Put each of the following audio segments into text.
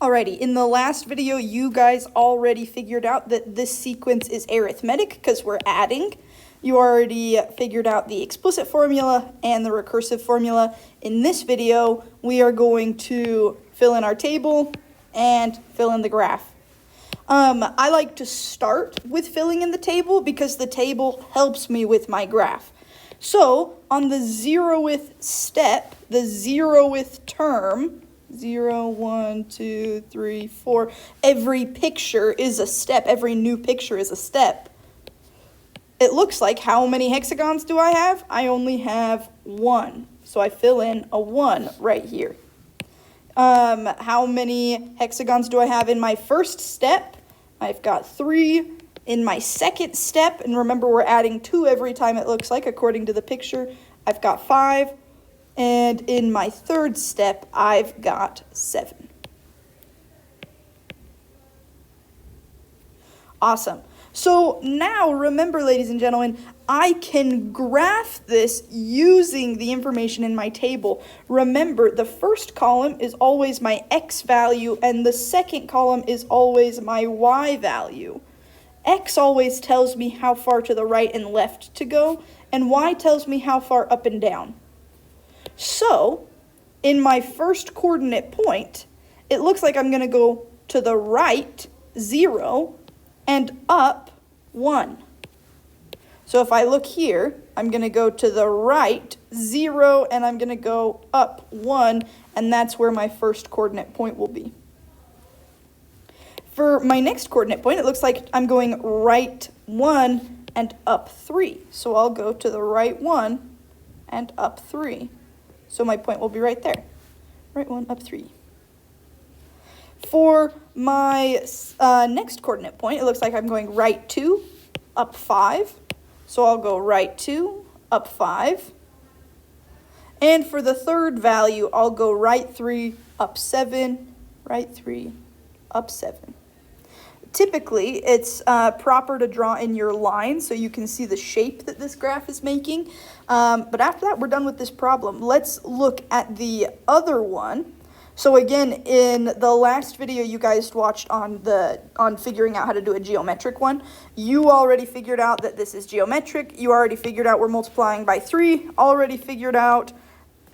Alrighty, in the last video, you guys already figured out that this sequence is arithmetic because we're adding. You already figured out the explicit formula and the recursive formula. In this video, we are going to fill in our table and fill in the graph. I like to start with filling in the table because the table helps me with my graph. So, on the 0th step, the 0th term, 0, 1, 2, 3, 4. Every picture is a step. Every new picture is a step. It looks like, how many hexagons do I have? I only have 1. So I fill in a 1 right here. How many hexagons do I have in my first step? I've got 3. In my second step, and remember we're adding 2 every time it looks like according to the picture, I've got 5. And in my third step, I've got 7. Awesome. So now, remember, ladies and gentlemen, I can graph this using the information in my table. Remember, the first column is always my x value, and the second column is always my y value. X always tells me how far to the right and left to go, and y tells me how far up and down. So, in my first coordinate point, it looks like I'm going to go to the right, 0, and up, 1. So if I look here, I'm going to go to the right, 0, and I'm going to go up, 1, and that's where my first coordinate point will be. For my next coordinate point, it looks like I'm going right, 1, and up, 3. So I'll go to the right 1 and up 3. So my point will be right there. Right 1, up 3. For my next coordinate point, it looks like I'm going right 2, up 5. So I'll go right 2, up 5. And for the third value, I'll go right 3, up 7, right 3, up 7. Typically, it's proper to draw in your line so you can see the shape that this graph is making. But after that, we're done with this problem. Let's look at the other one. So again, in the last video you guys watched on figuring out how to do a geometric one, you already figured out that this is geometric. You already figured out we're multiplying by 3. Already figured out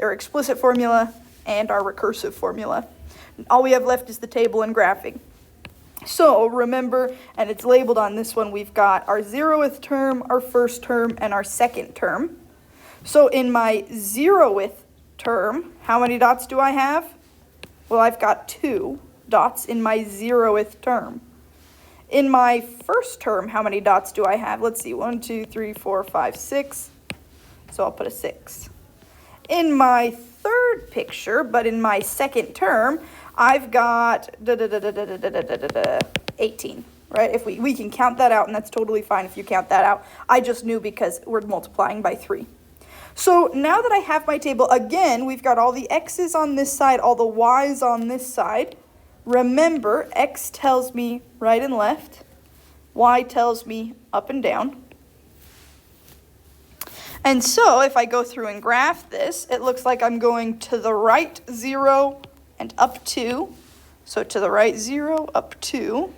our explicit formula and our recursive formula. All we have left is the table and graphing. So remember, and it's labeled on this one, we've got our 0th term, our first term, and our second term. So in my 0th term, how many dots do I have? Well, I've got 2 dots in my 0th term. In my first term, how many dots do I have? Let's see, 1, 2, 3, 4, 5, 6. So I'll put a 6. In my third picture, but in my second term, I've got 18, right? If we can count that out, and that's totally fine if you count that out. I just knew because we're multiplying by 3. So now that I have my table, again, we've got all the x's on this side, all the y's on this side. Remember, x tells me right and left. Y tells me up and down. And so if I go through and graph this, it looks like I'm going to the right 0 and up 2. So to the right 0, up 2.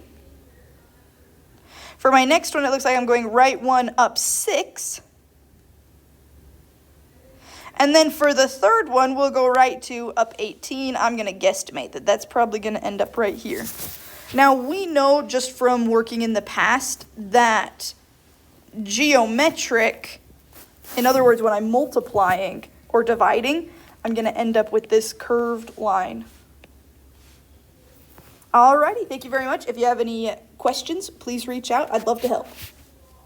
For my next one, it looks like I'm going right 1, up 6. And then for the third one, we'll go right 2, up 18. I'm going to guesstimate that that's probably going to end up right here. Now, we know just from working in the past that geometric, in other words, when I'm multiplying or dividing, I'm going to end up with this curved line. Alrighty, thank you very much. If you have any questions, please reach out. I'd love to help.